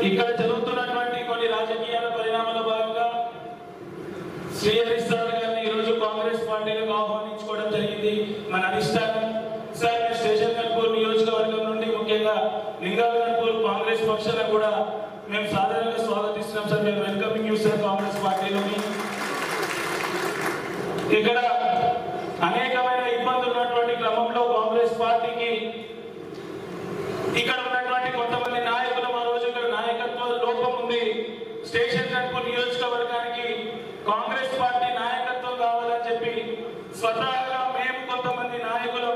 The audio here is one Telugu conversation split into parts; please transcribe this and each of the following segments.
ఇక్కడ జరుగుతున్నటువంటి కొన్ని రాజకీయ పరిణామాల భాగంగా శ్రీ హరీష్ రావు గారిని ఈరోజు కాంగ్రెస్ పార్టీలకు ఆహ్వానించుకోవడం జరిగింది. మన అధిష్టానం సార్ స్టేషన్ గన్పూర్ నియోజకవర్గం నుండి ముఖ్యంగా లింగాగన్పూర్ కాంగ్రెస్ పక్షాన కూడా మేము సాధారణంగా స్వాగతిస్తున్నాం సార్. మేము వెల్కమింగ్ యూ సార్ కాంగ్రెస్ పార్టీలోని. ఇక్కడ అనేకమైన ఇబ్బందులు ఉన్నటువంటి క్రమంలో కాంగ్రెస్ పార్టీకి ఇక్కడ ఉన్నటువంటి కొంతమంది నాయకులు ఆ రోజు ఇక్కడ నాయకత్వ లోపం ఉంది. స్టేషన్ గన్పూర్ నియోజకవర్గానికి కాంగ్రెస్ పార్టీ నాయకత్వం కావాలని చెప్పి స్వతహాగా మేము కొంతమంది నాయకులు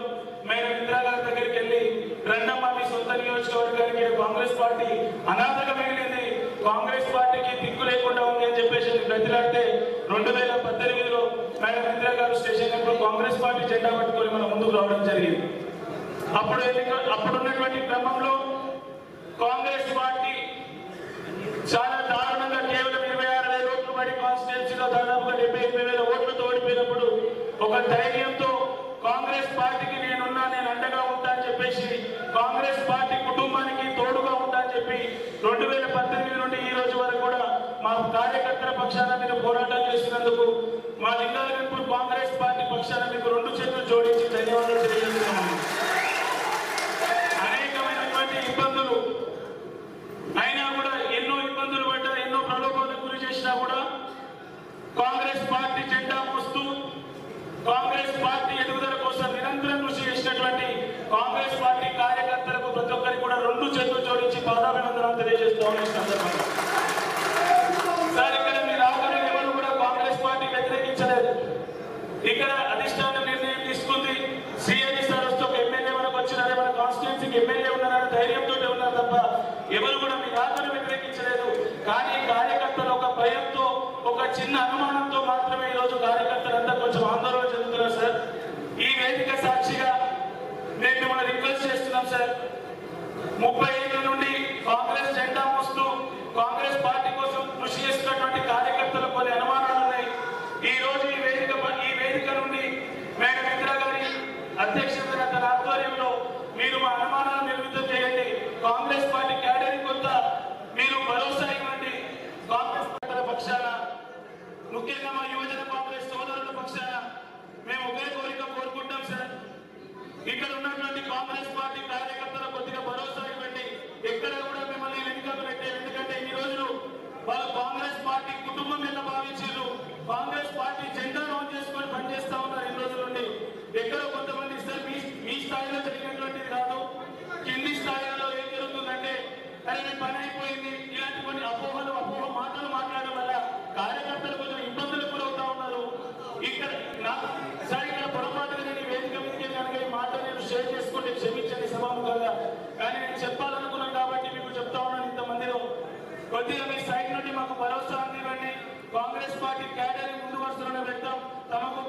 మేడం ఇందిరా గారి దగ్గరికి వెళ్ళి రెండమ్మ మీ సొంత నియోజకవర్గానికి కాంగ్రెస్ పార్టీ అనాథగా మిగిలింది, కాంగ్రెస్ పార్టీకి దిక్కు లేకుండా ఉంది అని చెప్పేసి ప్రతిలాడితే 2018లో మేడం ఇందిరా గారు స్టేషన్ గన్పూర్ కాంగ్రెస్ పార్టీ జెండా పట్టుకొని మనం ముందుకు రావడం జరిగింది. అప్పుడున్నటువంటి క్రమంలో కాంగ్రెస్ పార్టీ చాలా దారుణంగా కేవలం 26,000 ఓట్లు పడి కాన్స్టిట్యున్సీలో దాదాపుగా 78,000 ఓట్లతో ఓడిపోయినప్పుడు ఒక ధైర్యంతో కాంగ్రెస్ పార్టీకి నేను అండగా ఉంటా అని చెప్పేసి కాంగ్రెస్ పార్టీ కుటుంబానికి తోడుగా ఉంటా అని చెప్పి 2018 నుండి ఈ రోజు వరకు కూడా మా కార్యకర్తల పక్షాన మీరు పోరాటం చేసినందుకు మా లింగాగన్పూర్ కాంగ్రెస్ పార్టీ పక్షాన మీకు 2 చేతులు జోడించి ధన్యవాదాలు తెలియజేస్తున్నాము. అనేకమైనటువంటి ఇబ్బందులు అయినా కూడా ఎన్నో ఇబ్బందులు పడ్డా ఎన్నో ప్రలోభాలకు గురి చేసినా కూడా కాంగ్రెస్ పార్టీ జెండా మోస్తూ కాంగ్రెస్ పార్టీ ఎదుగుదల కోసం నిరంతరం కృషి చేసినటువంటి కాంగ్రెస్ పార్టీ కార్యకర్తలకు ప్రతి ఒక్కరికి కూడా 2 చేతులు జోడించి పాదాభివందనాలు తెలియజేస్తూ ఉన్న సందర్భంగా సార్ ఇక్కడ మీ రాకని ఎవరు కూడా కాంగ్రెస్ పార్టీ వ్యతిరేకించలేదు. ఇక్కడ అధిష్టానం నిర్ణయం తీసుకుంది. సిఐడి సార్ వస్తే ఒక ఎమ్మెల్యే మనకు వచ్చినారే, మన కాన్స్టిట్యున్సీకి ఎమ్మెల్యే ఉన్నారని ధైర్యంతో ఉన్నారు తప్ప ఎవరు కూడా మీ రాకను వ్యతిరేకించలేదు. కానీ కార్యకర్తలు ఒక భయంతో ఒక చిన్న అనుమానంతో మాత్రమే ఈరోజు కార్యకర్తలంతా కొంచెం ఆందోళన చెందుతున్నారు సార్. ఈ వేదిక సాక్షిగా నేను మిమ్మల్ని రిక్వెస్ట్ చేస్తున్నాం సార్. 30 ఏళ్ల నుండి కాంగ్రెస్ జెండా మోస్తూ కాంగ్రెస్ పార్టీ కోసం కృషి చేస్తున్నటువంటి కార్యకర్తలు కొన్ని అనుమానాలు ఉన్నాయి. ఈ రోజు ఈ వేదిక నుండి మేడం ఇందిరా గారి అధ్యక్షతన తన ఆధ్వర్యంలో మీరు మా అనుమానాలను నిర్మితం చేయండి. కాంగ్రెస్ పార్టీ క్యాడర్ కొంత మీరు భరోసా ఇవ్వండి. కాంగ్రెస్ పార్టీ పక్షాన ముఖ్యంగా మా యువజన కాంగ్రెస్ సోదరుల పక్షాన మేము ఒకే కోరిక కోరుకుంటాం సార్. ఇక్కడ ఉన్నటువంటి కాంగ్రెస్ పార్టీ కార్యకర్తలు కొద్దిగా భరోసా ఇవ్వండి. ఎక్కడ కూడా మిమ్మల్ని వెనుకకు పెట్టే, ఎందుకంటే ఈ రోజులు వాళ్ళు కాంగ్రెస్ పార్టీ కుటుంబం మీద భావించారు. కాంగ్రెస్ పార్టీ జెండాను ఆన్ చేసుకొని పనిచేస్తా ఉన్నారు ఈ రోజు నుండి. ఎక్కడో కొంతమంది సార్ మీ స్థాయిలో జరిగినటువంటిది కాదు, కింది స్థాయిలో ఏం జరుగుతుందంటే అరే మీ పని అయిపోయింది ఇలాంటి కొన్ని అపోహ మాటలు మాట్లాడడం వల్ల కార్యకర్తలు కొంచెం ఇబ్బందులకు గురవుతా ఉన్నారు. ఇక్కడ సార్ ఇక్కడ పొరపాటుగా నేను వేదిక మీదకి కనుక ఈ మాట నేను షేర్ చేసుకుంటే క్షమించండి సభాముఖంగా. కానీ నేను చెప్పాలనుకున్నాను కాబట్టి మీకు చెప్తా ఉన్నాను. ఇంతమందిలో కొద్దిగా మీ సైడ్ నుండి మాకు భరోసా అందివ్వండి. కాంగ్రెస్ పార్టీ క్యాడర్ ముందు వరుసలోనే పెడతాం. తమకు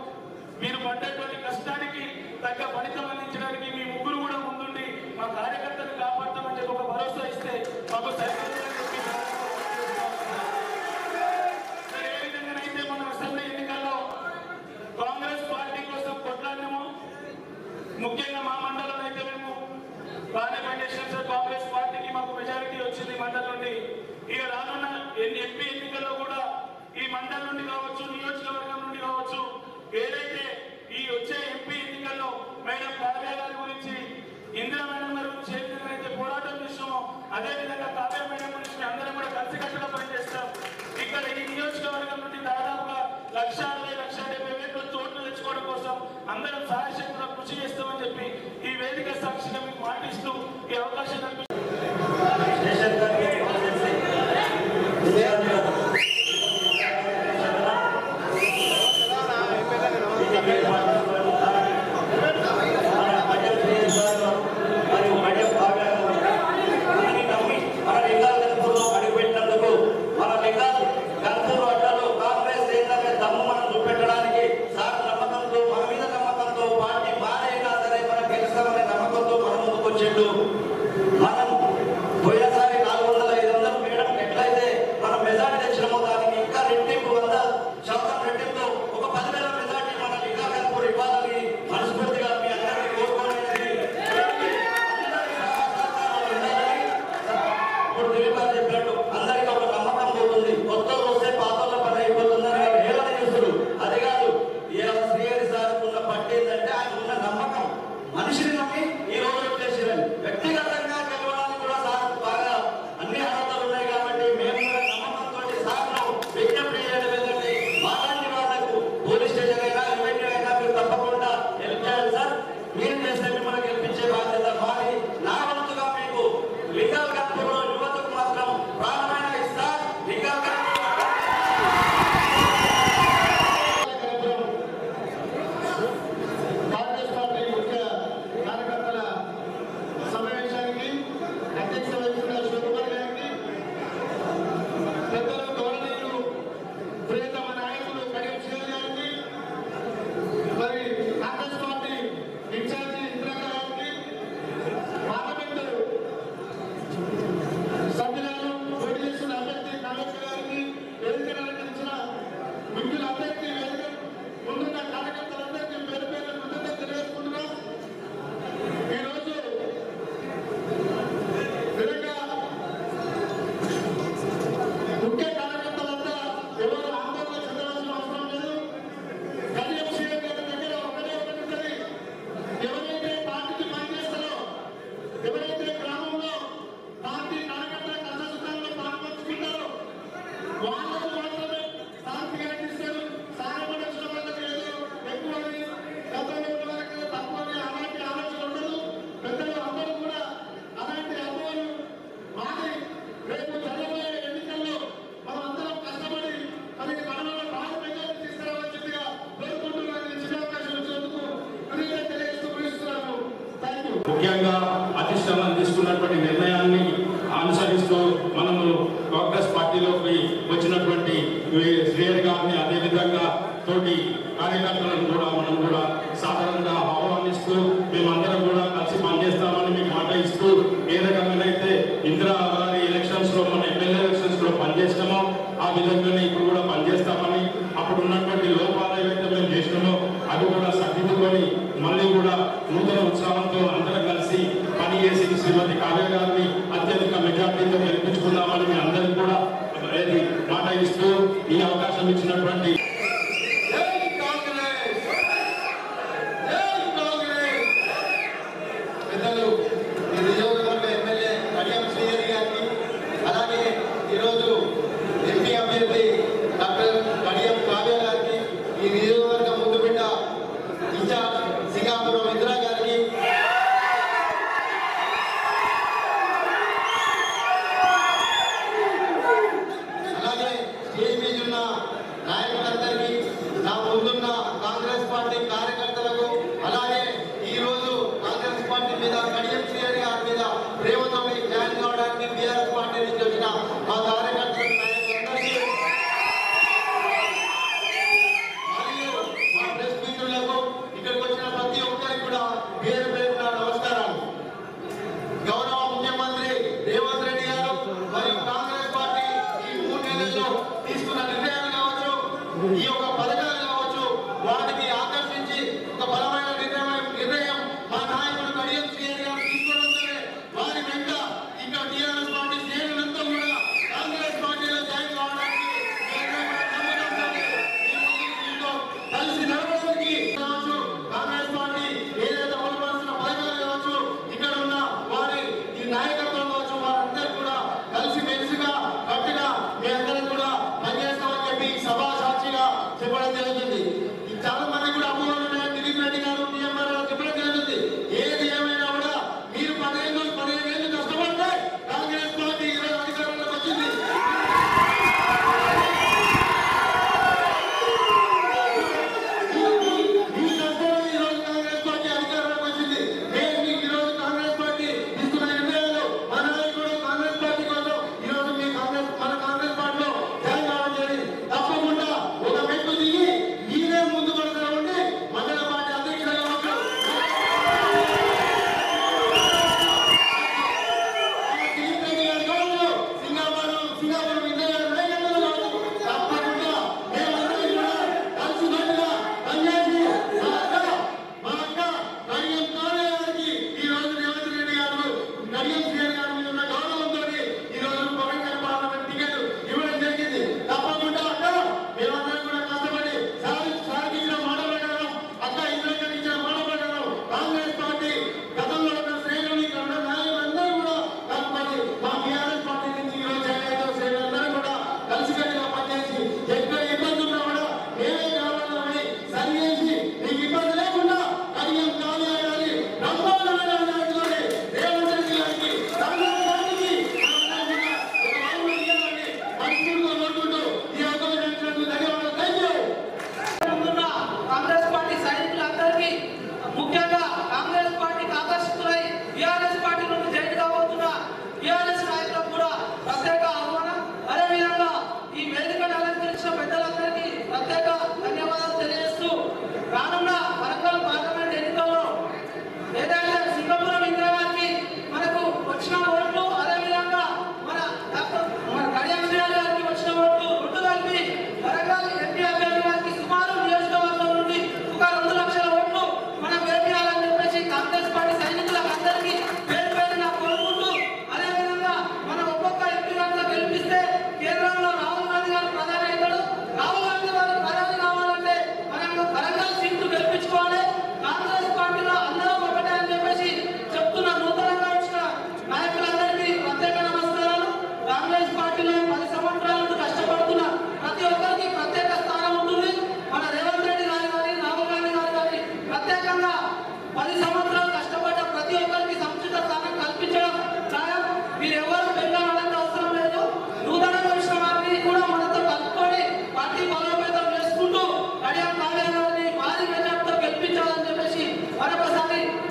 మీరు పడ్డటువంటి కష్టానికి తగ్గ ఫలితం అందించడానికి మీ ముగ్గురు కూడా ముందుండి మా కార్యకర్తలు కాపాడతామని చెప్పి ఒక భరోసా ఇస్తే మాకు ఏ విధంగానైతే మనం అసెంబ్లీ ఎన్నికల్లో కాంగ్రెస్ పార్టీ కోసం కొట్లాడినామో, ముఖ్యంగా మా మండలంలో అయితే మేము బాగానే పనిచేసాం సార్. కాంగ్రెస్ పార్టీకి మాకు మెజారిటీ వచ్చింది మండలం నుండి. ఇక రానున్న ఎంపీ ఎన్నికల్లో కూడా ఈ మండలం నుండి కావచ్చు, నియోజకవర్గం నుండి కావచ్చు, ఏదైతే ఈ వచ్చే ఎంపీ ఎన్నికల్లో మేడం కావ్య గారి గురించి, ఇందిరా మేడం గారి గురించి ఏ విధంగా అయితే పోరాటం చేస్తామో అదే విధంగా కావ్య మేడం గురించి అందరం కూడా కలిసికట్టుగా పనిచేస్తాం. ఇక్కడ ఈ నియోజకవర్గం నుండి దాదాపుగా 1,60,70,000 ఓట్లు తెచ్చుకోవడం కోసం అందరం సహాయశక్తులు కృషి చేస్తామని చెప్పి ఈ వేదిక సాక్షిగా మీకు మాటిస్తూ ఈ అవకాశం కల్పిస్తుంది. దమ్ము మనం చూపెట్టడానికి సార్ నమ్మకంతో మన మీద నమ్మకంతో పార్టీ మారైనా సరే ముఖ్యంగా అధిష్టానం తీసుకున్నటువంటి నిర్ణయాన్ని అనుసరిస్తూ మనము కాంగ్రెస్ పార్టీలోకి వచ్చినటువంటి శ్రేయర్ గారిని అదేవిధంగా తోటి కార్యకర్తలను కూడా మనం కూడా సాధారణంగా ఆహ్వానిస్తూ మేమందరం కూడా కలిసి పనిచేస్తామని మీకు మాట ఇస్తూ ఏ రకంగానైతే ఇందిరా గారి ఎలక్షన్స్ లో మన ఎమ్మెల్యే ఎలక్షన్స్ లో పనిచేస్తామో ఆ విధంగానే ఇప్పుడు కూడా పనిచేస్తామని అప్పుడు ఉన్నటువంటి లోపాలు ఏవైతే మేము చేసినామో అవి కూడా సర్దిద్దుకొని మళ్ళీ కూడా నూతన ఉత్సాహంతో అందరం కలిసి పనిచేసి శ్రీమతి కావ్య గారిని అత్యధిక మెజార్టీతో గెలిపించుకుందామని మీ అందరికీ కూడా మాట ఇస్తూ ఈ అవకాశం ఇచ్చినటువంటి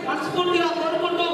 మనస్ఫూర్తిగా కోరుకుంటూ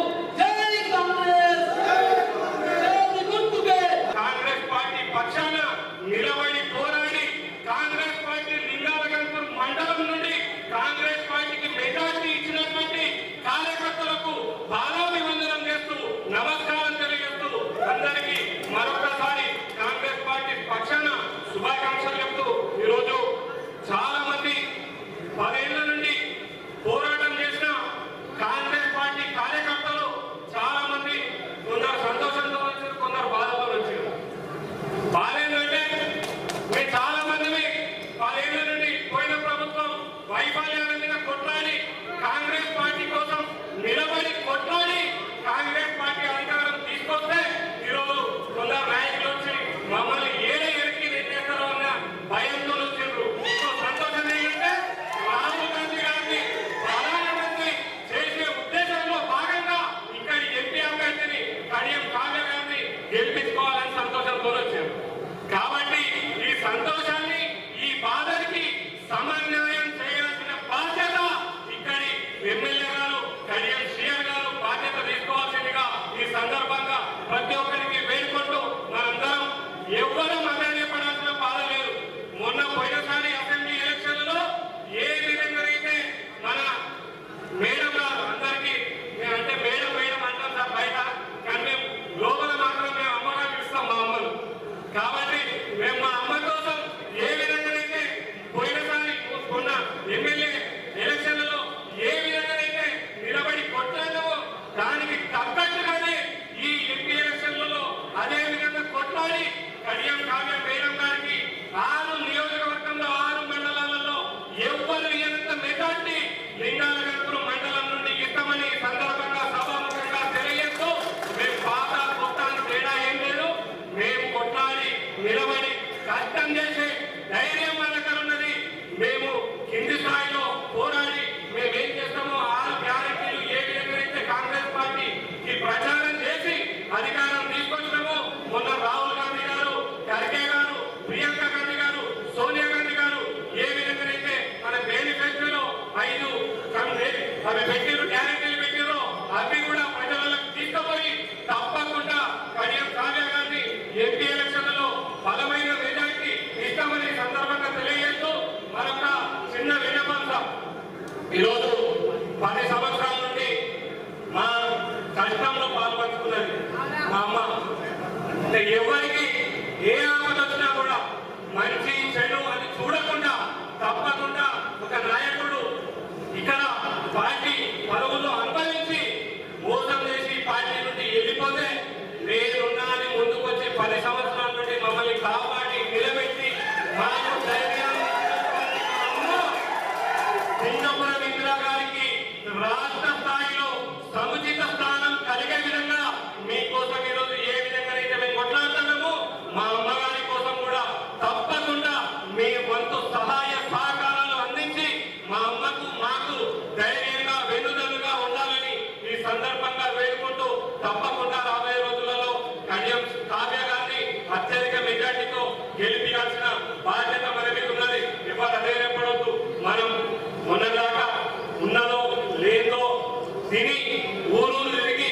తిని ఊరూరు తిరిగి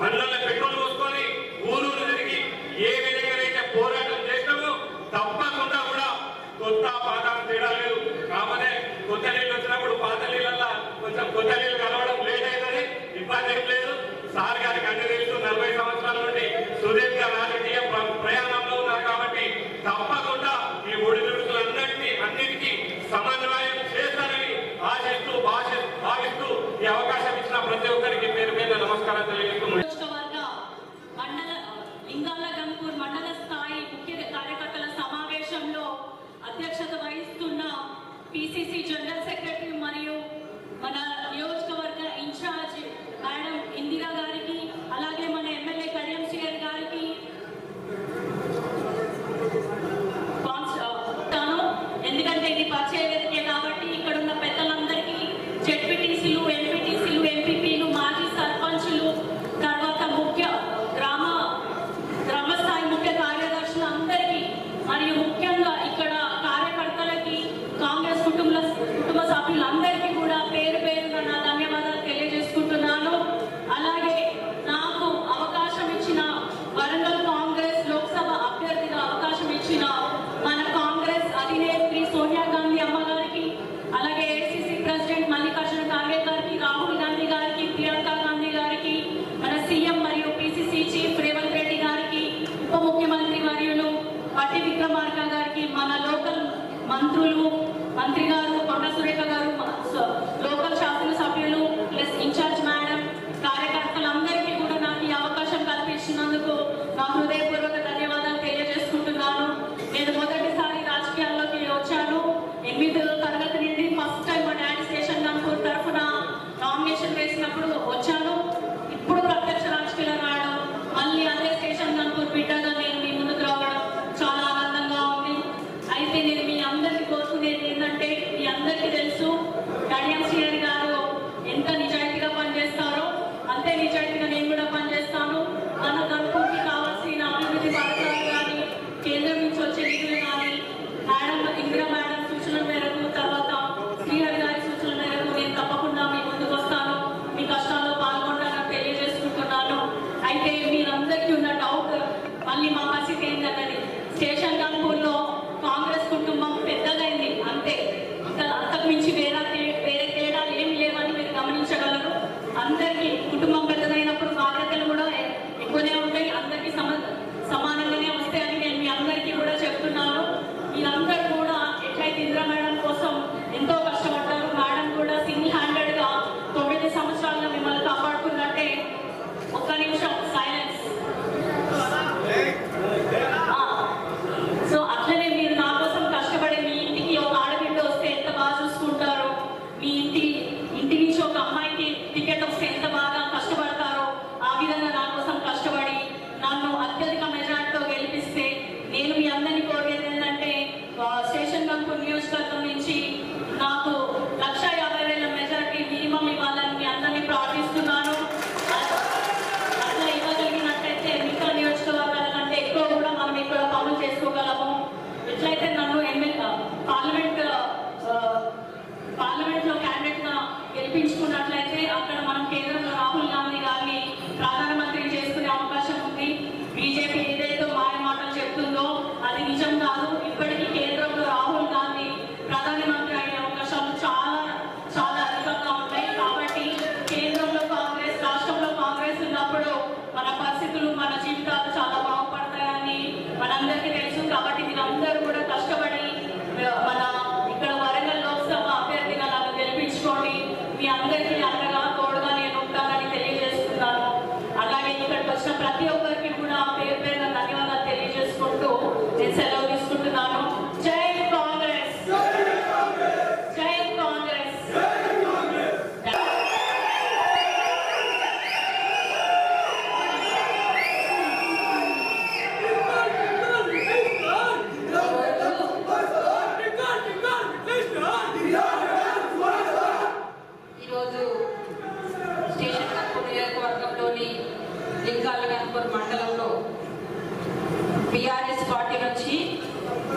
బండ్లలో పెట్రోల్ పోసుకొని ఊరూరు తిరిగి ఏ విధంగానైతే పోరాటం చేసినామో తప్పకుండా కూడా కొత్త పాత తేడా లేదు. కాకపోతే కొత్త నీళ్ళు వచ్చినప్పుడు పాత నీళ్ళల్లో కొంచెం కొత్త నీళ్ళు కలవడం లేట్ అవుతుంది, ఇబ్బంది ఏం లేదు. సార్ గారికి అన్ని తెలుసు, 40 సంవత్సరాల నుండి సుదీర్ఘ రాజకీయ ప్రయాణంలో ఉన్నారు కాబట్టి తప్పకుండా ఈ అన్నిటికీ సమన్వయం చేస్తారని ఆశిస్తూ భావిస్తూ ఈ అవకాశం ఇచ్చిన ప్రతి ఒక్కరికి పేరు పేరు నమస్కారం తెలియజేస్తున్నాను. లింగాలగంపూర్ మండల స్థాయి ముఖ్య కార్యకర్తల సమావేశంలో అధ్యక్షత వహిస్తున్న పిసిసి జనరల్ సెక్రటరీ మరియు మన నియోజకవర్గ ఇన్ఛార్జ్ మేడం ఇందిరా గారికి, అలాగే మన ఎమ్మెల్యే కడియం శ్రీహరి గారికి ఎందుకంటే ఇది పరిచయ వేదికే కాబట్టి ఇక్కడ ఉన్న పెద్దలందరికీ, జెడ్పీటీసీలు, ఎంపీటీసీలు, ఎంపీపీలు, మాజీ సర్పంచులు, తర్వాత గ్రామ స్థాయి ముఖ్య కార్యదర్శులు అందరికీ మరియు ముఖ్యంగా ఇక్కడ కార్యకర్తలకి, కాంగ్రెస్ కుటుంబ సభ్యులందరికీ కూడా పేరు పేరుగా నా ధన్యవాదాలు తెలియజేసుకుంటున్నాను. అలాగే నాకు అవకాశం ఇచ్చిన వరంగల్ కాంగ్రెస్ లోక్సభ అభ్యర్థిగా అవకాశం ఇచ్చిన మన కాంగ్రెస్ అధినేత్రి సోనియా గాంధీ అమ్మ గారికి, అలాగే ఏఐసిసి ప్రెసిడెంట్ మల్లికార్జున ఖార్గే గారికి, రాహుల్ గాంధీ గారికి, ప్రియాంక గాంధీ గారికి, మన సీఎం మరియు పిసిసి చీఫ్ రేవంత్ రెడ్డి గారికి, ఉప ముఖ్యమంత్రి వర్యులు పట్టి విక్రమార్క గారికి, మన లోకల్ మంత్రి గారు కొండ సురేఖ గారు, లోకల్ శాసనసభ్యులు ప్లస్ ఇన్ఛార్జ్ మేడం, కార్యకర్తలందరికీ కూడా నాకు ఈ అవకాశం కల్పించినందుకు నా హృదయపూర్వక ధన్యవాదాలు తెలియజేసుకుంటున్నాను. నేను మొదటిసారి రాజకీయాల్లోకి వచ్చాను. 8వ తరగతి నుండి ఫస్ట్ టైం మా డాడీ స్టేషన్ గన్పూర్ తరఫున నామినేషన్ వేసినప్పుడు వచ్చాను. ఇప్పుడు ప్రత్యక్ష రాజకీయాలు రావడం, మళ్ళీ అదే స్టేషన్ గన్పూర్ బిడ్డగా నేను మీ ముందుకు రావడం చాలా ఆనందంగా ఉంది. అయితే నేను మీ అందరికీ కోరుకునేది ఏంటంటే, మీ అందరికీ తెలుసు కడియం శ్రీహరి గారు ఎంత నిజాయితీగా పనిచేస్తారో అంతే నిజాయితీగా నేను కూడా పనిచేస్తాను. మన గన్పూర్కి కావాల్సిన అభివృద్ధి పథకాలు కానీ, కేంద్రం నుంచి వచ్చే నిధులు కానీ, ఇందిరా మేడం సూచనల మేరకు, తర్వాత శ్రీహరి గారి సూచనల మేరకు నేను తప్పకుండా మీ ముందుకు వస్తాను, మీ కష్టాల్లో పాల్గొంటానని తెలియజేసుకుంటున్నాను. అయితే మీరందరికీ ఉన్న డౌట్ మళ్ళీ మా పరిస్థితి ఏంటన్నది, స్టేషన్ గన్పూర్లో కాంగ్రెస్ కుటుంబం పెద్దదైంది అంతే, అంతకు మించి వేరే తేడాలు ఏమి లేవని మీరు గమనించగలరు. అందరికీ కుటుంబం పెద్దదైనప్పుడు బాధ్యతలు కూడా ఎక్కువనే ఉంటాయి, అందరికీ సమానంగానే వస్తాయని నేను మీ అందరికీ కూడా చెప్తున్నాను. మీరందరూ కూడా ఎట్లయితే ఇందిరా మేడం కోసం ఎంతో కష్టపడ్డారు, మేడం కూడా సింగిల్ హ్యాండెడ్గా 9 సంవత్సరాలుగా మిమ్మల్ని కాపాడుకున్నట్టే. ఒక్క నిమిషం సైలెన్స్. సో అట్లనే మీరు నా కోసం కష్టపడి మీ ఇంటికి ఒక ఆడబిడ్డ వస్తే ఎంత బాగా చూసుకుంటారో, మీ ఇంటి నుంచి ఒక అమ్మాయికి టికెట్ వస్తే ఎంత బాగా కష్టపడతారో, ఆ విధంగా నా కోసం కష్టపడి నన్ను అత్యధిక మెజార్టీతో గెలిపిస్తే, నేను మీ అందరినీ కోరేది ఏంటంటే, స్టేషన్ గన్పూర్ నియోజకవర్గం నుంచి నాకు 1,50,000 మెజార్టీ మినిమం ఇవ్వాలని మీ అందరినీ ప్రార్థిస్తున్నాను. అట్లా ఇవ్వగలిగినట్టయితే మిగతా నియోజకవర్గాల కంటే ఎక్కువ కూడా మనం ఇక్కడ పనులు చేసుకోగలము. ఎట్లయితే నన్ను పార్లమెంట్లో క్యాండిడేట్గా గెలిపించుకున్నట్లయితే అక్కడ మనం కేంద్రంలో రాహుల్ గాంధీ గారిని ప్రధానమంత్రి చేసుకునే అవకాశం ఉంది. బీజేపీ ఏదైతే మాయ మాటలు చెప్తుందో అది నిజం కాదు. ఇప్పటికీ కేంద్రంలో రాహుల్ గాంధీ ప్రధానమంత్రి అయ్యే అవకాశాలు చాలా చాలా అధికంగా ఉన్నాయి. కాబట్టి కేంద్రంలో కాంగ్రెస్, రాష్ట్రంలో కాంగ్రెస్ ఉన్నప్పుడు మన పరిస్థితులు, మన జీవితాలు చాలా బాగుపడతాయని మనందరికీ తెలుసు. కాబట్టి మీరందరూ కూడా కష్టపడి మన ఇక్కడ వరంగల్ లోక్సభ అభ్యర్థిగా నన్ను గెలిపించుకోండి. మీ అందరికీ అండగా తోడుగా నేను ఉంటానని తెలియజేస్తున్నాను. అలాగే ఇక్కడికి వచ్చిన ప్రతి ఒక్కరికి కూడా పేరు పేరుగా ధన్యవాదాలు తెలియజేసుకుంటూ నేను సెలవు తీసుకుంటున్నాను. జై కాంగ్రెస్, జై కాంగ్రెస్. ఈరోజు స్టేషన్ గన్పూర్ నియోజకవర్గంలోని లింగాలగంపూర్ మండలంలో బీఆర్ఎస్ పార్టీ నుంచి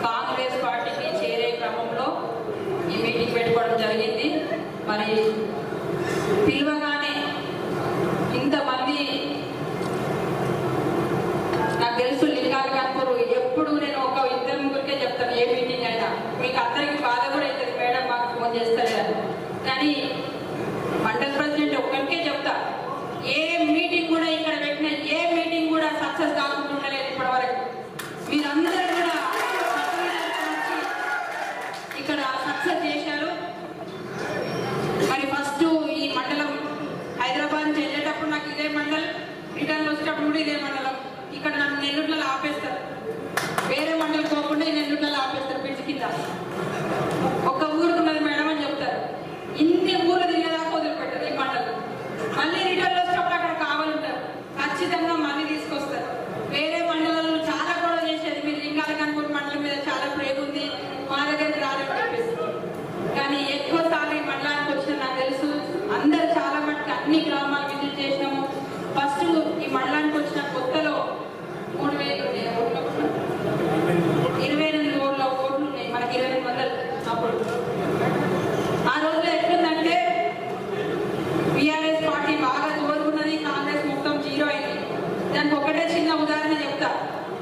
కాంగ్రెస్ పార్టీకి చేరే క్రమంలో ఈ మీటింగ్ పెట్టుకోవడం జరిగింది. మరి పిలువగానే సక్సెస్ కాకుండా ఉండలేదు ఇప్పటివరకు. మీరందరూ కూడా ఇక్కడ సక్సెస్ చేశారు. మరి ఫస్ట్ ఈ మండలం హైదరాబాద్ నుంచి వెళ్ళేటప్పుడు నాకు ఇదే మండలం, రిటర్న్ వచ్చేటప్పుడు కూడా ఇదే మండలం. ఇక్కడ నన్ను నెల్లూరులో ఆపేస్తారు, వేరే మండలం పోకుండా నెల్లూరులో ఆపేస్తారు బ్రిడ్జ్ కింద. ఒక్క ఊరికి ఉన్నది మేడం అని చెప్తారు. ఇన్ని ఊర్లు తిరిగేదాకా వదిలిపెట్టారు ఈ మండలం. మళ్ళీ రిటర్న్ వచ్చేటప్పుడు అక్కడ కావాలంటారు, ఖచ్చితంగా మళ్ళీ తీసుకొస్తారు. వేరే మండలంలో చాలా గొడవ చేసేది, మీరు లింగాల కనుగోలు మండలం మీద చాలా ప్రేమ ఉంది, మా దగ్గరికి రాదని చెప్పేసి. కానీ ఎక్కువ సార్లు ఈ మండలానికి వచ్చిన నాకు తెలుసు, అందరు చాలా మటుకు అన్ని గ్రామాలు విజిట్ చేసినాము. ఫస్ట్ ఈ మండలానికి వచ్చిన కొత్తలో 3,000 28 ఓట్లు ఉన్నాయి, మనకి 2800 అప్పుడు. ఆ రోజులో ఎట్లుందంటే బీఆర్ఎస్ పార్టీ బాగా జోరుకున్నది, కాంగ్రెస్ మొత్తం జీరో అయింది. దానికి ఒకటే చిన్న ఉదాహరణ చెప్తా.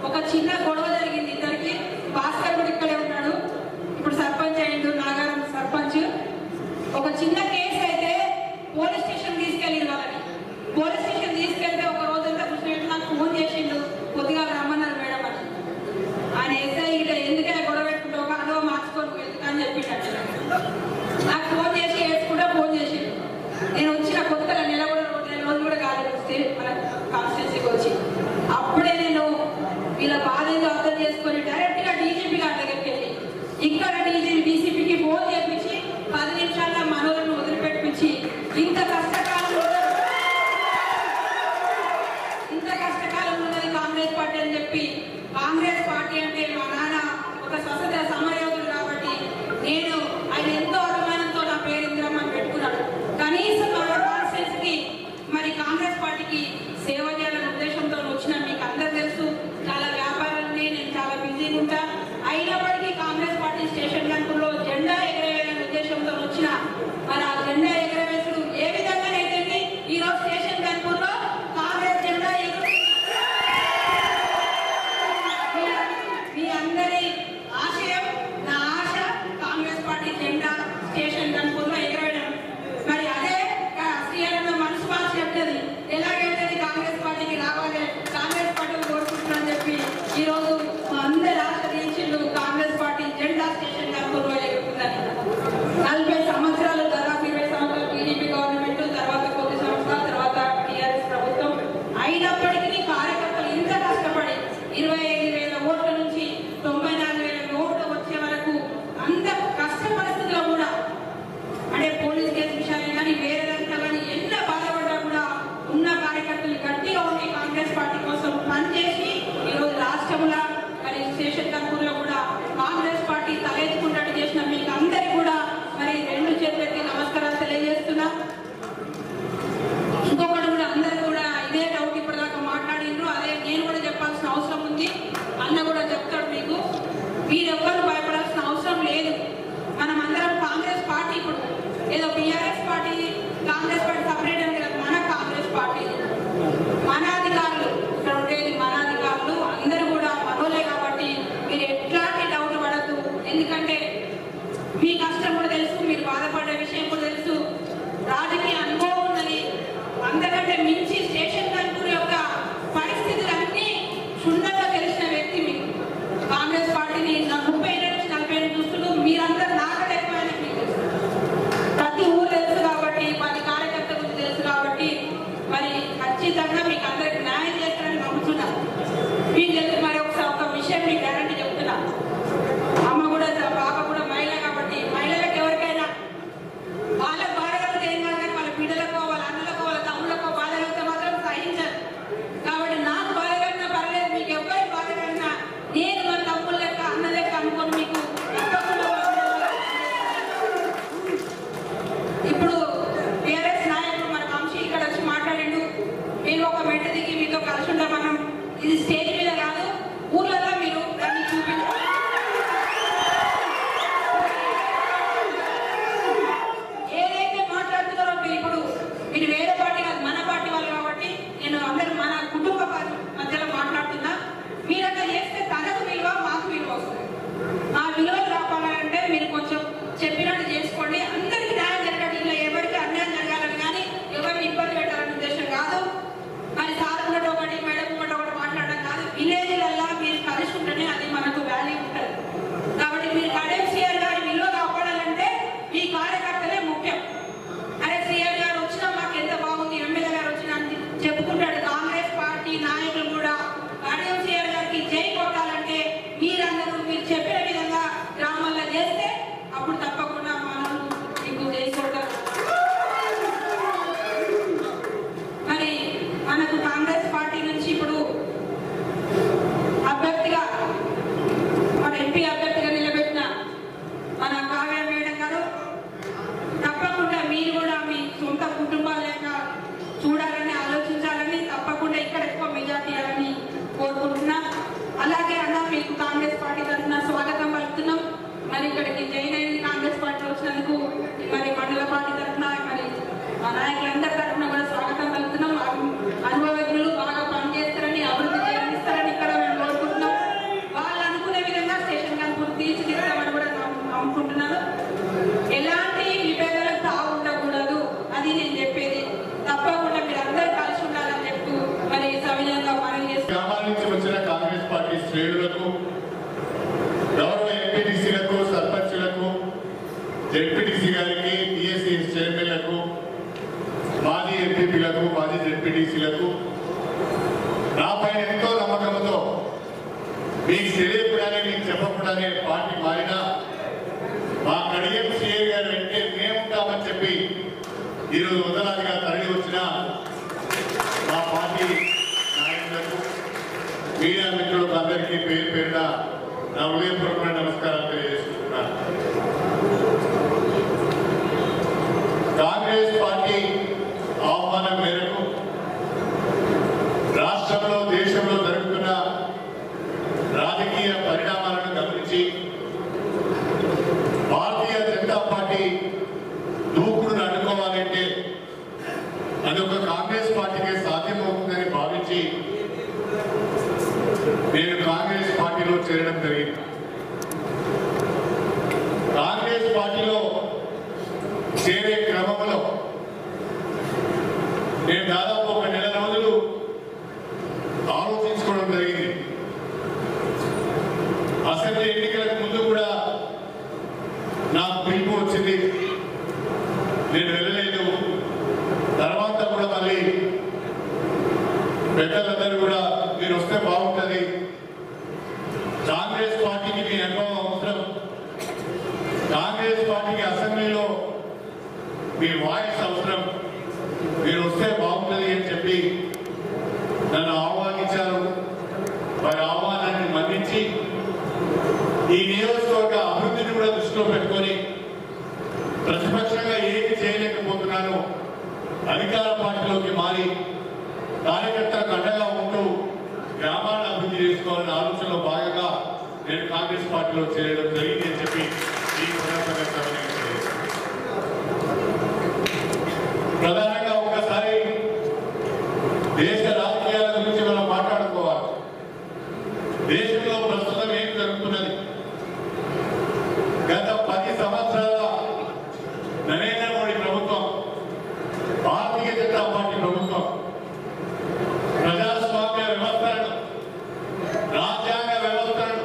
ఒక చిన్న గొడవ జరిగింది ఇద్దరికి. భాస్కర్ కూడా ఇక్కడే ఉన్నాడు, ఇప్పుడు సర్పంచ్ అయిండు, నాగారం సర్పంచ్. ఒక చిన్న కేసు అయితే పోలీస్ స్టేషన్ తీసుకెళ్ళింది వాళ్ళని. పోలీస్ స్టేషన్ తీసుకెళ్తే ఒక రోజంతా కూర్చున్నట్టు నాకు ఫోన్ చేసిండు, కొద్దిగా రమ్మన్నారు మేడం అని. ఆయన ఎస్ఐ ఇట్లా ఎందుకైనా గొడవ పెట్టుకుంటావు, కాదో మార్చుకోను అని చెప్పిండు. నాకు ఫోన్ చేసి ఏడ్చుకుంటా ఫోన్ చేసిండు. నేను వచ్చిన కొత్తగా నెల రోజులు కూడా కాలేదు మన కాన్స్టిట్యూన్సీకి వచ్చి. అప్పుడే నేను వీళ్ళ బాధలు అర్థం చేసుకొని డైరెక్ట్ గా డీజీపీ గారి దగ్గరికి వెళ్ళి ఇక్కడ డీసీపీకి ఫోన్ చేపించి 10 నిమిషాల్లో మనోళ్ళను వదిలిపెట్టించి ఇంత కష్టకాలం ఉన్నది కాంగ్రెస్ పార్టీ అని చెప్పి, కాంగ్రెస్ పార్టీ అంటే మా నాన్న ఒక స్వతంత్ర సమరయోధుడు కాబట్టి నేను ఆయన ఎంతో అభిమానంతో నా పేరు ఇందిరమ్మ అని పెట్టుకున్నాడు. కనీసం మన కాన్స్టిట్యూన్సీ కి మరి కాంగ్రెస్ పార్టీకి సేవ చేయాలనే ఉద్దేశంతో వచ్చిన మీకు అందరూ తెలుసు. చాలా వ్యాపారాలు ఉన్నాయి, నేను చాలా బిజీగా ఉంటా. అయినప్పటికీ కాంగ్రెస్ పార్టీ స్టేషన్ గన్పూర్లో జెండా ఎగరవేయాలనే ఉద్దేశంతో వచ్చిన మరి ఆ జెండా ఎగరవేసుడు ఏ విధంగానైతే ఈ రోజు స్టేషన్ గన్పూర్లో కాంగ్రెస్ జెండా మీ అందరి ఆశయం, నా ఆశ కాంగ్రెస్ పార్టీ జెండా స్టేషన్ గన్పూర్లో ఎగరవేయడం. మరి అదే శ్రీహరి మనసు భాష చెప్తుంది, ఎలాగైతే కాంగ్రెస్ పార్టీకి రావాలి, కాంగ్రెస్ పార్టీని కోరుకుంటున్నారని చెప్పి ఈరోజు మా అందరి ఆశ తీర్చిండు. కాంగ్రెస్ పార్టీ జెండా స్టేషన్ గన్పూర్లో ఎగురుతుందని. 40 సంవత్సరాలు, దాదాపు 20 సంవత్సరాలు టీడీపీ గవర్నమెంట్, తర్వాత కొద్ది సంవత్సరాల తర్వాత టీఆర్ఎస్ ప్రభుత్వం. అయినప్పటికీ కార్యకర్తలు ఇంత కష్టపడి 25,000 ఓట్ల నుంచి 94,000 ఓట్లు వచ్చే వరకు అంత కష్ట పరిస్థితుల్లో కూడా, అంటే పోలీస్ కేసు విషయాన్ని కానీ వేరే దాంట్లో కానీ ఎంత బాధపడ్డా కూడా ఉన్న కార్యకర్తలు గట్టిగా ఉండి కాంగ్రెస్ పార్టీ కోసం పనిచేసి ఈరోజు రాష్ట్రంలో మరి స్టేషన్ గన్పూర్లో కూడా కాంగ్రెస్ పార్టీ తలెత్తుకున్నట్టు చేసిన మీకు అందరికీ కూడా మరి 2 చేతులెత్తి నమస్కారాలు తెలియజేస్తున్నా. ఇంకొకటి కూడా అందరూ కూడా ఇదే డౌట్ ఇప్పటిదాకా మాట్లాడిండ్రు, అదే నేను కూడా చెప్పాల్సిన అవసరం ఉంది. అన్న కూడా చెప్తాడు మీకు. మీరెవ్వరు భయపడాల్సిన అవసరం లేదు. మనం అందరం కాంగ్రెస్ పార్టీ, ఇప్పుడు ఏదో BRS party Congress party separate అని కదా, మన కాంగ్రెస్ పార్టీ మన అధికారులు ఇక్కడ ఉండేది, మన అధికారులు అందరూ కూడా మనోలే కాబట్టి మీరు ఎట్లాంటి డౌట్ పడద్దు. ఎందుకంటే మీ కష్టం కూడా తెలుసు, మీరు బాధపడే విషయం కూడా తెలుసు, రాజకీయ అనుభవం ఉన్నది. అంతకంటే మించి స్టేషన్ గన్పూర్ యొక్క పరిస్థితులన్నీ క్షుణ్ణంగా తెలిసిన వ్యక్తి మీకు. కాంగ్రెస్ పార్టీని 30 నుంచి 40 చూస్తున్నారు, మీరందరూ నాకంటే ఎక్కువ మీకు తెలుసు. ప్రతి ఊరు తెలుసు కాబట్టి, 10 కార్యకర్తల గురించి తెలుసు కాబట్టి మరి ఖచ్చితంగా మీకు అందరికి న్యాయం చేస్తారని నమ్ముతున్నా. మీకు తెలుసు. మరి ఒకసారి ఒక విషయం మీకు గ్యారంటీ చెప్తున్నా. అమ్మ కూడా బాబా కూడా మహిళ కాబట్టి మహిళలకు ఎవరికైనా వాళ్ళ బాధ కలిగితే ఏం కాదు, కానీ వాళ్ళ బిడ్డలకో వాళ్ళ అన్నలకో వాళ్ళ తమ్ముళ్ళకో బాధ కలిగితే మాత్రం జెడ్పీటీసీలకు మాజీ జెడ్పీటీసీలకు నాపైన ఎంతో నమ్మకంతో మీకు తెలియకుండానే మీకు చెప్పకుండానే పార్టీ మారినా మా కడియం సిఐ గారు వెంటే మేముంటామని చెప్పి ఈరోజు వందలాదిగా తరలి వచ్చిన మా పార్టీ నాయకులకు మీడియా మిత్రులకు అందరికీ పేరు పేరున నా హృదయపూర్వకమైన నమస్కారాలు తెలియజేసుకుంటున్నాను. కాంగ్రెస్ పార్టీ ఆహ్వానం మేరకు రాష్ట్రంలో దేశంలో జరుగుతున్న రాజకీయ పరిణామాలను గమనించి భారతీయ జనతా పార్టీ దూకుడును అడ్డుకోవాలంటే అదొక కాంగ్రెస్ పార్టీకే సాధ్యమవుతుందని భావించి నేను కాంగ్రెస్ పార్టీలో చేరడం జరిగింది. కాంగ్రెస్ పార్టీలో చేరే క్రమంలో నేను దాదాపు ఒక నెల రోజులు ఆలోచించుకోవడం జరిగింది. అసెంబ్లీ ఎన్నికలకు ముందు కూడా నాకు పిలుపు వచ్చింది, నేను వెళ్ళలేదు. తర్వాత కూడా మళ్ళీ పెద్దలందరూ కూడా మీరు వస్తే బాగుంటుంది, కాంగ్రెస్ పార్టీకి మీ అనుభవం అవసరం, కాంగ్రెస్ పార్టీకి అసెంబ్లీలో మీ వాయిస్ అవసరం, మీరు వస్తే బాగుంటుంది అని చెప్పి నన్ను ఆహ్వానించారు. వారి ఆహ్వానాన్ని మన్నించి ఈ నియోజకవర్గ అభివృద్ధిని కూడా దృష్టిలో పెట్టుకొని ప్రతిపక్షంగా ఏమి చేయలేకపోతున్నాను, అధికార పార్టీలోకి మారి కార్యకర్తలకు అండగా ఉంటూ గ్రామాలను అభివృద్ధి చేసుకోవాలనే ఆలోచనలో భాగంగా నేను కాంగ్రెస్ పార్టీలో చేరడం జరిగింది అని చెప్పి ఈ సందర్భంగా గమనించారు. ప్రధానంగా ఒకసారి దేశ రాజకీయాల గురించి మనం మాట్లాడుకోవాలి. దేశంలో ప్రస్తుతం ఏం జరుగుతున్నది? గత 10 సంవత్సరాల నరేంద్ర మోడీ ప్రభుత్వం, భారతీయ జనతా పార్టీ ప్రభుత్వం ప్రజాస్వామ్య వ్యవస్థలను, రాజ్యాంగ వ్యవస్థలను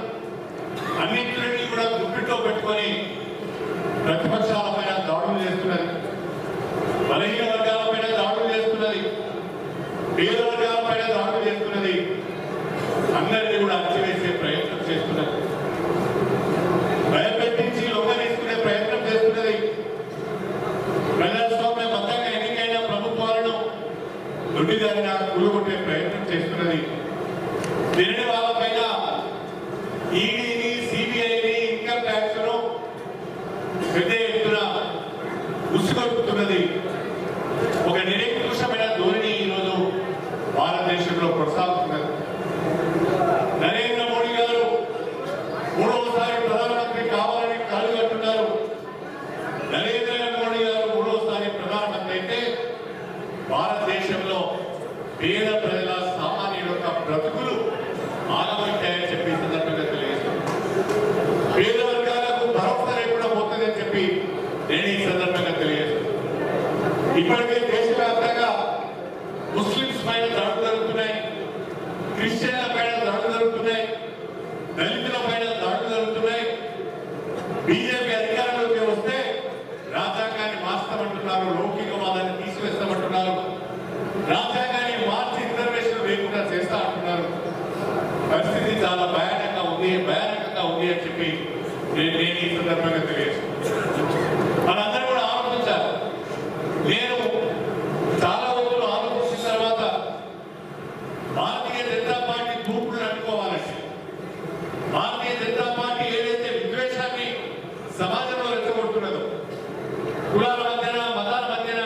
అన్నింటినీ కూడా గుప్పిట్లో పెట్టుకొని ప్రతిపక్షాలపైన దాడులు చేస్తున్నది, బలహీన వర్గాలపైన దాడులు చేస్తున్నది, పేద వర్గాలపైన దాడులు చేస్తున్నది, అందరినీ కూడా అణచివేసే ప్రయత్నం చేస్తున్నది, భయపెట్టించి లొంగదీసుకునే ప్రయత్నం చేస్తున్నది. ప్రజాస్వామ్యబద్ధంగా ఎన్నికైన ప్రభుత్వాలను దొడ్డిదారిన కూలగొట్టే ప్రయత్నం చేస్తున్నది. దీనిని వాళ్ళపైన ఈడీని, సిబిఐని, ఇన్కమ్ ట్యాక్స్ ను పెద్ద ఎత్తున ఉసుగొల్పుతున్నది. ఒక నిరంకుశమైన ధోరణి ఈరోజు భారతదేశంలో కొనసాగుతున్నది. నరేంద్ర మోడీ గారు 3వసారి ప్రధానమంత్రి కావాలని కళ్ళు కట్టున్నారు. నరేంద్ర మోడీ గారు 3వసారి ప్రధానమంత్రి అయితే భారతదేశంలో పేద ప్రజల సామాన్యుల యొక్క బ్రతుకులు ఆగమవుతాయని చెప్పి సందర్భంగా తెలియజేస్తారు. పేద వర్గాలకు భరోసా లేకుండా పోతుందని చెప్పి నేను ఈ సందర్భంగా తెలియజేస్తాను. ఇప్పటికే దేశవ్యాప్తంగా ముస్లింస్ పైన దాడులు జరుగుతున్నాయి, క్రిస్టియన్ల పైన దాడులు జరుగుతున్నాయి, దళితుల పైన దాడులు జరుగుతున్నాయి. బీజేపీ అధికారంలోకి వస్తే రాజ్యాంగాన్ని మార్చమంటున్నారు, లౌకికవాదాన్ని తీసివేస్తామంటున్నారు, రాజ్యాంగాన్ని మార్చి రిజర్వేషన్ లేకుండా చేస్తా అంటున్నారు. పరిస్థితి చాలా భయానకంగా ఉంది అని చెప్పి నేను ఈ సందర్భంగా తెలియజేస్తాను. మనందరూ కూడా ఆలోచించాలి. నేను చాలా రోజులు ఆలోచించిన తర్వాత భారతీయ జనతా పార్టీ దూకుడును అడ్డుకోవాలంటే, భారతీయ జనతా పార్టీ ఏదైతే విద్వేషాన్ని సమాజంలో రెచ్చగొడుతున్నదో, కులాల మధ్యన, మతాల మధ్యన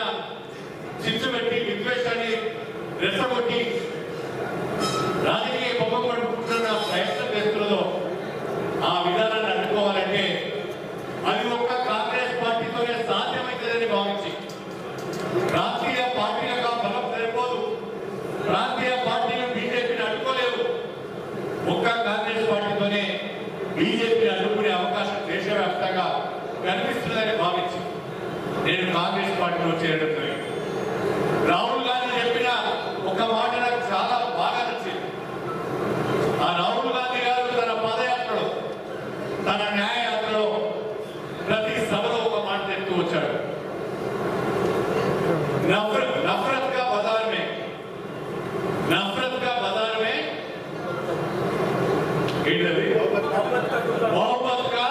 చిచ్చు పెట్టి విద్వేషాన్ని రెచ్చగొట్టి రాజకీయ బొమ్మ పడుకుంటున్న ప్రయత్నం చేస్తున్నదో, ఆ విధానాన్ని అడ్డుకోవాలంటే అది ఒక్క కాంగ్రెస్ పార్టీతోనే సాధ్యమవుతుందని భావించి, ప్రాంతీయ పార్టీలకు బలం సరిపోదు, ప్రాంతీయ పార్టీలు బీజేపీని అడ్డుకోలేవు, ఒక్క కాంగ్రెస్ పార్టీతోనే బీజేపీని అడ్డుకునే అవకాశం దేశవ్యాప్తంగా కనిపిస్తుందని భావించి నేను కాంగ్రెస్ పార్టీలో చేరడం జరిగింది. రాహుల్ గాంధీ చెప్పిన ఒక మాట నాకు చాలా బాగా నచ్చింది. ఆ రాహుల్ గాంధీ గారు తన పాదయాత్రలో, తన న్యాయయాత్రలో ప్రతి సభలో ఒక మాట చెప్తూ వచ్చాడు. నఫరత్ కా బజార్ मोहब्बत का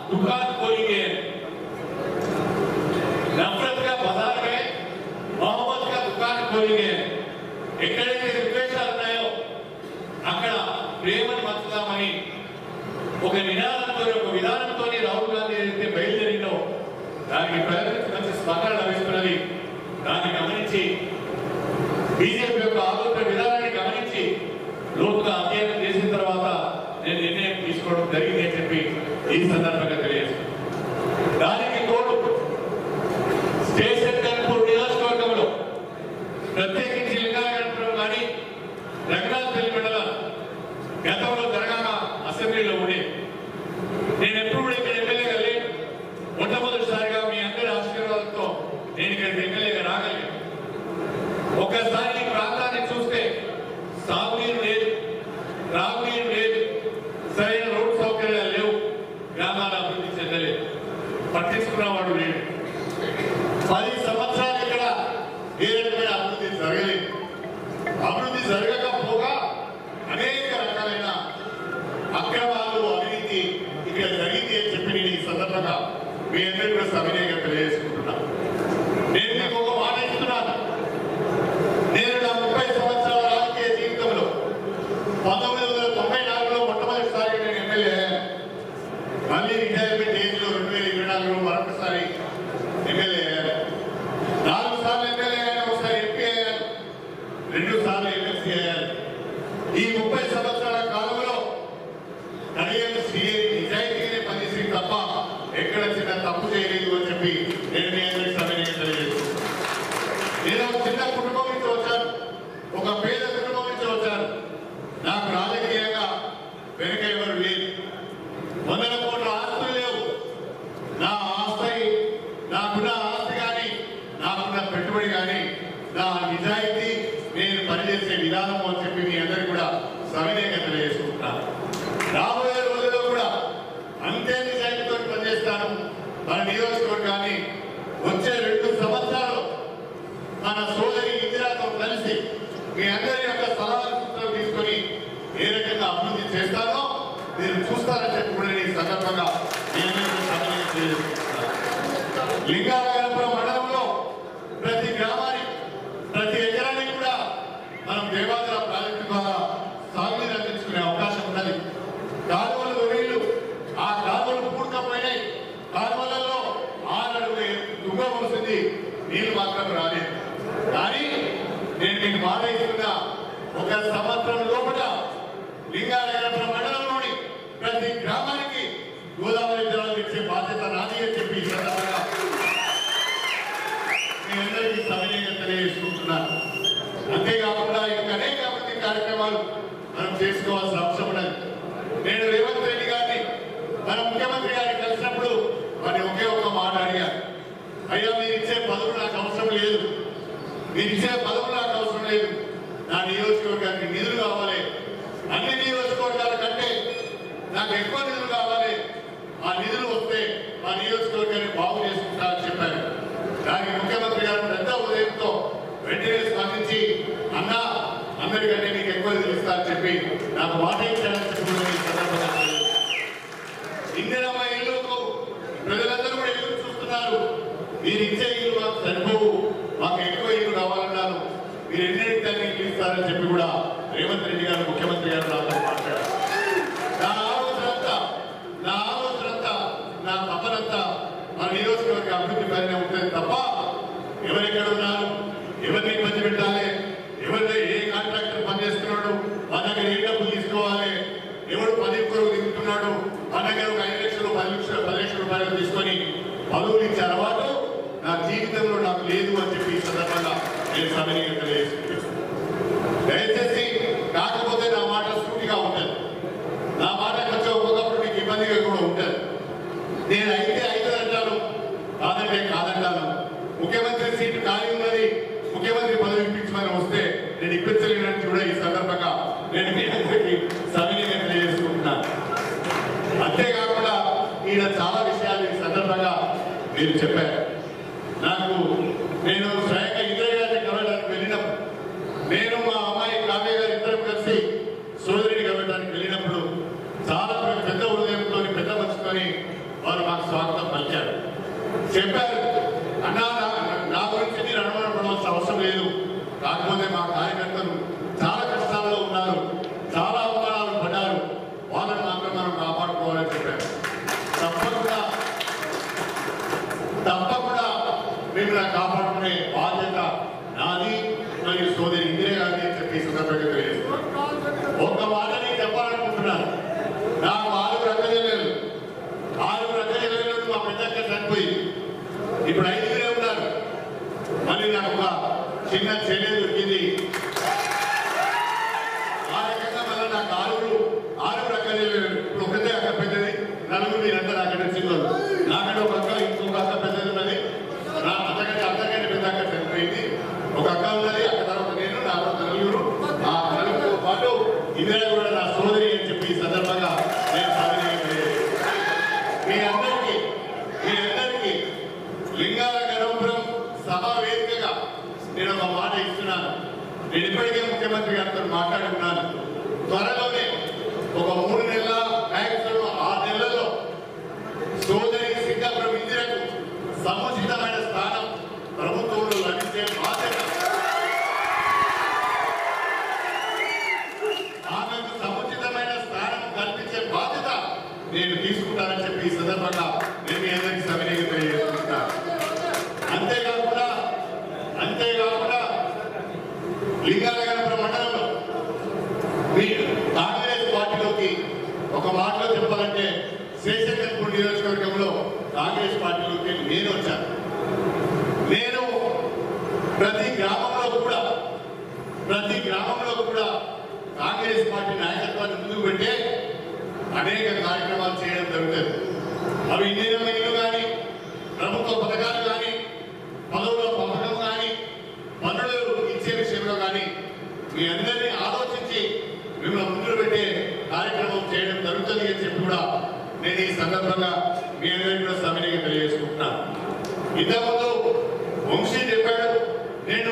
दुकान खोलेंगे, नफरत का बाजार में मोहब्बत का दुकान खोलेंगे। ఎక్కడైతే విద్వేషాలు ఉన్నాయో అక్కడ ప్రేమను పంచుదామని ఒక నినాదంతో ఒక విధానంతో రాహుల్ గాంధీ ఏదైతే బయలుదేరిందో దానికి ప్రజల నుంచి మంచి స్పందన లభిస్తున్నది. దాన్ని గమనించి బీజేపీ యొక్క ఆలోచన విధానాన్ని గమనించి లోతుగా అధ్యయనం చేసిన తర్వాత నేను నిర్ణయం తీసుకోవడం జరిగింది అని చెప్పి ఈ సందర్భంగా తెలియజేస్తాను. దానికి తోడు స్టేషన్ కన్పూర్ నియోజకవర్గంలో ప్రత్యేకించి లింగాయగఢపురం కానీ రంగనాథపల్లి మండలం గతంలో జరగాక అసెంబ్లీలో ఉండే నేను ఎప్పుడు కూడా ఇక్కడ ఎమ్మెల్యేగా లేను. మొట్టమొదటిసారిగా మీ అందరి ఆశీర్వాదంతో నేను ఇక్కడికి ఎమ్మెల్యేగా రాగలిగాను. ఒక్కసారి ఈ ప్రాంతాన్ని చూస్తే సాగునీరు లేదు, త్రాగునీరు లేదు, సరైన రోడ్డు సౌకర్యాలు లేవు, గ్రామాల అభివృద్ధి చెందలేదు, పట్టించుకున్నవాడు లేడు. 10 సంవత్సరాలు ఇక్కడ ఏ రకమైన అభివృద్ధి జరగలేదు. అభివృద్ధి జరగకపోగా అనేక రకాలైన అక్రమాలు అవినీతి ఇక్కడ జరిగింది అని చెప్పి నేను ఈ సందర్భంగా మీ అందరూ కూడా సవినయంగా తెలియజేసుకుంటున్నాను. నేను మీకు ఒక మాట ఇస్తున్నాను. నేను నా 30 సంవత్సరాల రాజకీయ జీవితంలో 1994లో మొట్టమొదటిసారిగా నేను ఎమ్మెల్యే అయ్యాను. మళ్ళీ రిటైర్మెంట్ ఏజ్ లో 2024లో మరొకసారి ఎమ్మెల్యే అయ్యాను. 4 సార్లు ఎమ్మెల్యే అయ్యాను, ఒకసారి ఎంపీ అయ్యాను, 2 సార్లు ఎమ్మెల్సీ అయ్యాను. ఈ 30 సంవత్సరాల కాలంలో నిజాయితీగానే పనిచేసి తప్ప ఎక్కడ చిన్న తప్పు చేయలేదు అని చెప్పి నేను మీ అందరికీ సవినయంగా తెలియజేస్తున్నాను. నేను ఒక చిన్న కుటుంబం నుంచి వచ్చాను, ఒక పేద కుటుంబం నుంచి వచ్చాను. నాకు రాజకీయంగా వెనుక ఎవరు లేదు, 100 కోట్ల ఆస్తులు లేవు. నా ఆస్తి, నాకున్న ఆస్తి కానీ, నాకున్న పెట్టుబడి కానీ నా నిజాయితీ, నేను పనిచేసే విధానం అని చెప్పి మీ అందరికీ కూడా సవినయంగా తెలియజేసుకుంటున్నాను. రాబోయే రోజుల్లో కూడా అంతే నిజాయితీతో పనిచేస్తాను. మన నియోజకవర్గాన్ని వచ్చే 2 సంవత్సరాలు మన సోదరి ఇందిరాతో కలిసి మీ అందరి యొక్క సలహాలు సూచనలు తీసుకొని ఏ రకంగా అభివృద్ధి చేస్తానో మీరు చూస్తారని చెప్పి కూడా ఈ సందర్భంగా మీ అందరికీ సవినయంగా తెలియజేసుకుంటున్నాను. లింగాయగఢపురం మండలంలో ప్రతి గ్రామానికి, ప్రతి ఎకరానికి కూడా మనం దేవాదుల ప్రాజెక్టు ద్వారా సాగునీరు అందించుకునే అవకాశం ఉన్నది. కాలువలు దొరిలు, ఆ కాలువలు పూర్తపోయినాయి. కాలువలలో 6 అడుగుల దుమ్మ వస్తుంది, నీళ్లు మాత్రం రాలేదు. కానీ నేను మీకు మాట ఇస్తున్నా, 1 సంవత్సరం లోపల లింగాయగఢపురం మండలంలోని ప్రతి గ్రామానికి గోదావరి జలాలు ఇచ్చే బాధ్యత నాది అని చెప్పి ఈ సందర్భంగా మీ అందరికీ సవినయంగా తెలియజేసుకుంటున్నాను. అంతేకాకుండా ఇంకా అనేక మంది కార్యక్రమాలు మనం చేసుకోవాల్సిన అవసరం ఉన్నది. నేను రేవంత్ రెడ్డి గారిని మన ముఖ్యమంత్రి గారిని కలిసినప్పుడు వారిని ఒకే ఒక మాట అడిగారు. అయ్యా, మీరు ఇచ్చే పదవులు నాకు అవసరం లేదు, మీరు ఇచ్చే పదవులు నాకు అవసరం లేదు, నా నియోజకవర్గానికి నిధులు కావాలి, అన్ని నియోజకవర్గాల కంటే నాకు ఎక్కువ నిధులు కావాలి, ఆ నిధులు వస్తే మా నియోజకవర్గాన్ని బాగు చేసుకుంటా అని చెప్పారు. దానికి ముఖ్యమంత్రి గారు పెద్ద ఉదయంతో వెంటనే స్పందించి, అన్నా అందరికంటే మీకు ఎక్కువ నిధులు ఇస్తా అని చెప్పి నాకు మాట ఇచ్చారని చెప్పి ఇందిరమ్మ ఇల్లుకు ప్రజలందరూ కూడా ఎదురు చూస్తున్నారు. మీరు ఇచ్చే ఇల్లు మాకు సరిపోవు, మాకు ఎక్కువ ఇల్లు కావాలన్నారు. మీరు ఎన్నింటి తల్లి ఇల్లు ఇస్తారని చెప్పి కూడా రేవంత్ రెడ్డి గారు ముఖ్యమంత్రి గారు నాతో మాట్లాడారు. నా ఆలోచనంతా, నా తపనంతా మన నియోజకవర్గ అభివృద్ధి పైన ఉంటుంది తప్ప ఎవరెక్కడ ఉన్నారు, ఎవరిని ఇబ్బంది పెట్టాలి, ఎవరిని ఏ కాంట్రాక్టర్ పనిచేస్తున్నాడు, మన దగ్గర ఏ డబ్బులు తీసుకోవాలి, ఎవడు 10 కొరకు దిగుతున్నాడు, మన దగ్గర ఒక 5 లక్షలు 10 లక్షల రూపాయలు తీసుకొని పదవులు ఇచ్చే అలవాటు నా జీవితంలో నాకు లేదు అని చెప్పి ఈ సందర్భంగా నేను సవినయంగా తెలియజేస్తున్నాను. దయచేసి కాకపోతే నా మాట సూటిగా ఉంటుంది, నా మాట కొంచెం ఒక్కొక్కప్పుడు మీకు ఇబ్బందిగా కూడా ఉంటుంది. నేను అయితే 5 అంటాను, కాదంటే కాదంటాను. ముఖ్యమంత్రి సీటు ఖాళీ ఉన్నది, ముఖ్యమంత్రి పదవి ఇప్పించమని వస్తే నేను ఇప్పించలేనని కూడా ఈ సందర్భంగా నేను మీ అందరికీ సవినయంగా తెలియజేసుకుంటున్నాను. అంతేకాకుండా ఈయన చాలా విషయాలు ఈ సందర్భంగా మీరు చెప్పారు. నేను స్వయంగా ఇందిరా గారిని కలవడానికి వెళ్ళినప్పుడు, నేను మా అమ్మాయి కావ్య గారు ఇద్దరు కలిసి సోదరిని కలవడానికి వెళ్ళినప్పుడు చాలా పెద్ద కార్యకర్తలు చాలా కష్టాల్లో ఉన్నారు, చాలా అవమానాలు పడ్డారు. వాళ్ళని మాత్రం మనం కాపాడుకోవాలని చెప్పారు. తప్పకుండా మిమ్మల్ని కాపాడుకునే బాధ్యత నాది మరియు సోదరి ఇందిరా గాంధీ అని చెప్పి సందర్భంగా తెలియజేస్తున్నాను. ఒక్క మాటని చెప్పాలనుకుంటున్నాను. నాకు 6 అక్కజల్లేలు, 6 అక్కజల్లేలు మా పెద్దక్క చనిపోయి ఇప్పుడు 5 ఉన్నారు. మళ్ళీ నాకు ఒక చిన్న చెల్లె దొరికింది. ఆ రకంగా మళ్ళీ నాకు 6 అక్కజల్లేలు. ఇప్పుడు ఒకటే అక్క పెద్దది, 4 మీరంతా నాకంటే చిన్నోళ్ళు. నాకంటే ఒక అక్క, ఇంకొక అక్క పెద్దది ఉన్నది. నా అంతకంటే పెద్ద అక్క చనిపోయింది. ఒక అక్క ఉన్నది, అక్క తర్వాత నేను, నా తర్వాత 4. ఆ 4తో పాటు ఇందిరా కూడా నా సోదరి అని చెప్పి ఈ సందర్భంగా నేను మీ అందరికీ లింగాల గణపురం సభా వేదికగా నేను ఒక మాట ఇస్తున్నాను. నేను ఇప్పటికే ముఖ్యమంత్రి గారితో మాట్లాడుకున్నాను. త్వరలోనే ఒక 3 నెలల మ్యాక్సిమం 6 నెలల్లో సోదరి సింగాపురం ఇందిరకు సముచితమైన స్థానం ప్రభుత్వంలో లభించే బాధ్యత, ఆమెకు సముచితమైన స్థానం కల్పించే బాధ్యత నేను తీసుకుంటానని చెప్పి ఈ సందర్భంగా నేను మీ అందరికీ సవినయంగా తెలియజేస్తున్నాను. అంతేకాకుండా లింగాలగనపురం మండలంలో కాంగ్రెస్ పార్టీలోకి ఒక మాటలో చెప్పాలంటే శేషంగల్పూర్ నియోజకవర్గంలో కాంగ్రెస్ పార్టీలోకి నేను వచ్చాను. నేను ప్రతి గ్రామంలో కూడా కాంగ్రెస్ పార్టీ నాయకత్వాన్ని ముందుకు పెట్టే అనేక కార్యక్రమాలు చేయడం జరుగుతుంది. అవి ఇందిరమ్మ ఇల్లు కానీ, ప్రభుత్వ పథకాలు కానీ, పదవుల పంపకం కానీ, పనులు ఇచ్చే విషయంలో కానీ మీ అందరినీ ఆలోచించి మిమ్మల్ని ముందు పెట్టే కార్యక్రమం చేయడం జరుగుతుంది అని చెప్పి కూడా నేను ఈ సందర్భంగా మీ అందరికీ కూడా సవినయంగా తెలియజేసుకుంటున్నాను. ఇంతకుముందు వంశీ చెప్పాడు, నేను